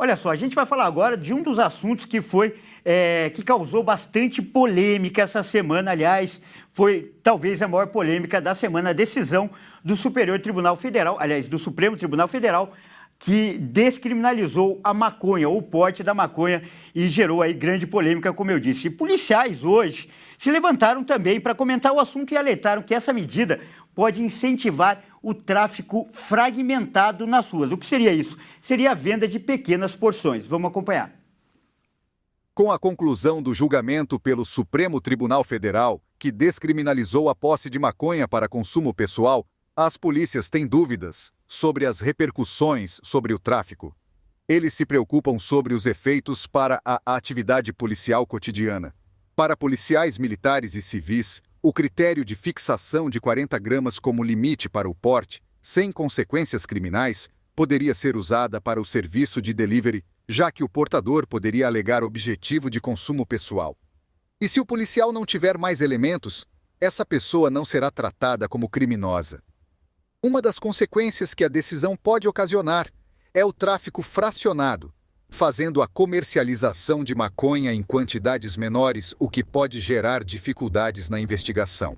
Olha só, a gente vai falar agora de um dos assuntos que causou bastante polêmica essa semana. Aliás, foi talvez a maior polêmica da semana, a decisão do Superior Tribunal Federal, aliás, do Supremo Tribunal Federal, que descriminalizou a maconha, o porte da maconha, e gerou aí grande polêmica, como eu disse. E policiais hoje se levantaram também para comentar o assunto e alertaram que essa medida pode incentivar o tráfico fragmentado nas ruas. O que seria isso? Seria a venda de pequenas porções. Vamos acompanhar. Com a conclusão do julgamento pelo Supremo Tribunal Federal, que descriminalizou a posse de maconha para consumo pessoal, as polícias têm dúvidas sobre as repercussões sobre o tráfico. Eles se preocupam sobre os efeitos para a atividade policial cotidiana. Para policiais militares e civis, o critério de fixação de 40 gramas como limite para o porte, sem consequências criminais, poderia ser usada para o serviço de delivery, já que o portador poderia alegar objetivo de consumo pessoal. E se o policial não tiver mais elementos, essa pessoa não será tratada como criminosa. Uma das consequências que a decisão pode ocasionar é o tráfico fracionado, fazendo a comercialização de maconha em quantidades menores, o que pode gerar dificuldades na investigação.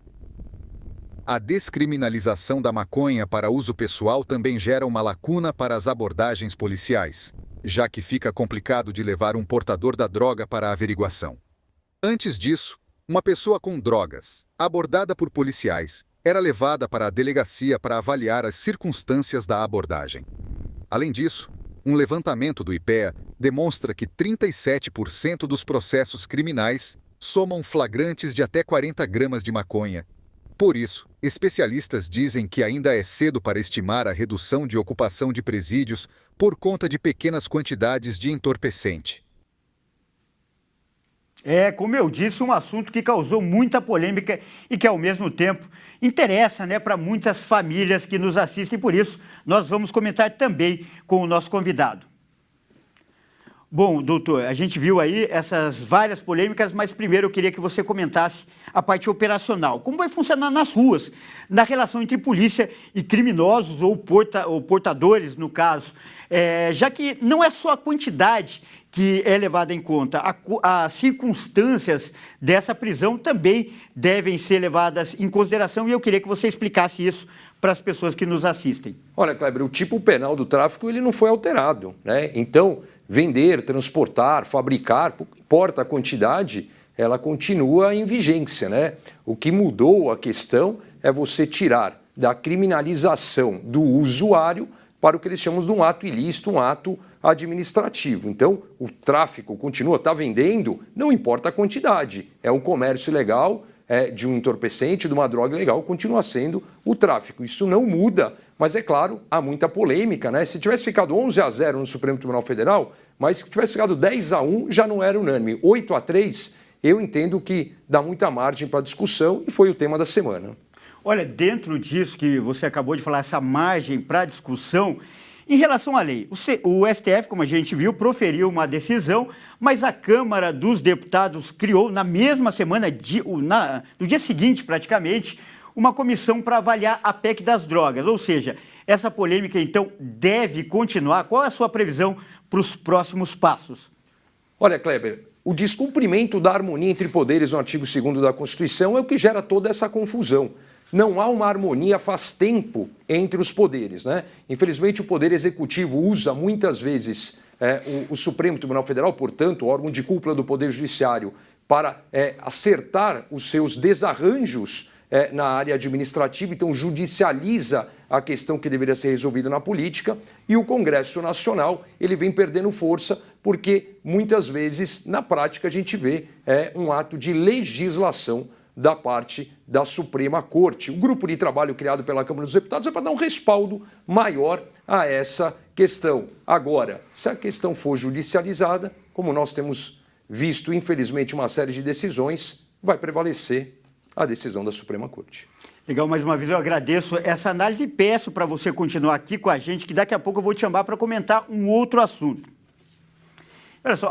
A descriminalização da maconha para uso pessoal também gera uma lacuna para as abordagens policiais, já que fica complicado de levar um portador da droga para a averiguação. Antes disso, uma pessoa com drogas, abordada por policiais, era levada para a delegacia para avaliar as circunstâncias da abordagem. Além disso, um levantamento do IPEA demonstra que 37% dos processos criminais somam flagrantes de até 40 gramas de maconha. Por isso, especialistas dizem que ainda é cedo para estimar a redução de ocupação de presídios por conta de pequenas quantidades de entorpecente. Como eu disse, um assunto que causou muita polêmica e que, ao mesmo tempo, interessa, para muitas famílias que nos assistem. Por isso, nós vamos comentar também com o nosso convidado. Bom, doutor, a gente viu aí essas várias polêmicas, mas primeiro eu queria que você comentasse a parte operacional. Como vai funcionar nas ruas, na relação entre polícia e criminosos ou portadores, no caso, já que não é só a quantidade que é levada em conta, as circunstâncias dessa prisão também devem ser levadas em consideração, e eu queria que você explicasse isso para as pessoas que nos assistem. Olha, Kleber, o tipo penal do tráfico ele não foi alterado, né? Então, vender, transportar, fabricar, não importa a quantidade, ela continua em vigência, né? O que mudou a questão é você tirar da criminalização do usuário para o que eles chamam de um ato ilícito, um ato administrativo. Então, o tráfico continua, está vendendo, não importa a quantidade. É um comércio ilegal, de um entorpecente, de uma droga ilegal, continua sendo o tráfico. Isso não muda, mas é claro, há muita polêmica, né? Se tivesse ficado 11-0 no Supremo Tribunal Federal, mas se tivesse ficado 10-1, já não era unânime. 8-3, eu entendo que dá muita margem para discussão e foi o tema da semana. Olha, dentro disso que você acabou de falar, essa margem para discussão, em relação à lei, o STF, como a gente viu, proferiu uma decisão, mas a Câmara dos Deputados criou na mesma semana, no dia seguinte praticamente, uma comissão para avaliar a PEC das drogas. Ou seja, essa polêmica então deve continuar. Qual é a sua previsão para os próximos passos? Olha, Kleber, o descumprimento da harmonia entre poderes no artigo 2º da Constituição é o que gera toda essa confusão. Não há uma harmonia faz tempo entre os poderes, né? Infelizmente, o Poder Executivo usa muitas vezes o Supremo Tribunal Federal, portanto, o órgão de cúpula do Poder Judiciário, para acertar os seus desarranjos na área administrativa, então judicializa a questão que deveria ser resolvida na política, e o Congresso Nacional ele vem perdendo força porque muitas vezes, na prática, a gente vê um ato de legislação da parte da Suprema Corte. O grupo de trabalho criado pela Câmara dos Deputados é para dar um respaldo maior a essa questão. Agora, se a questão for judicializada, como nós temos visto, infelizmente, uma série de decisões, vai prevalecer a decisão da Suprema Corte. Legal, mais uma vez eu agradeço essa análise e peço para você continuar aqui com a gente, que daqui a pouco eu vou te chamar para comentar um outro assunto. Olha só.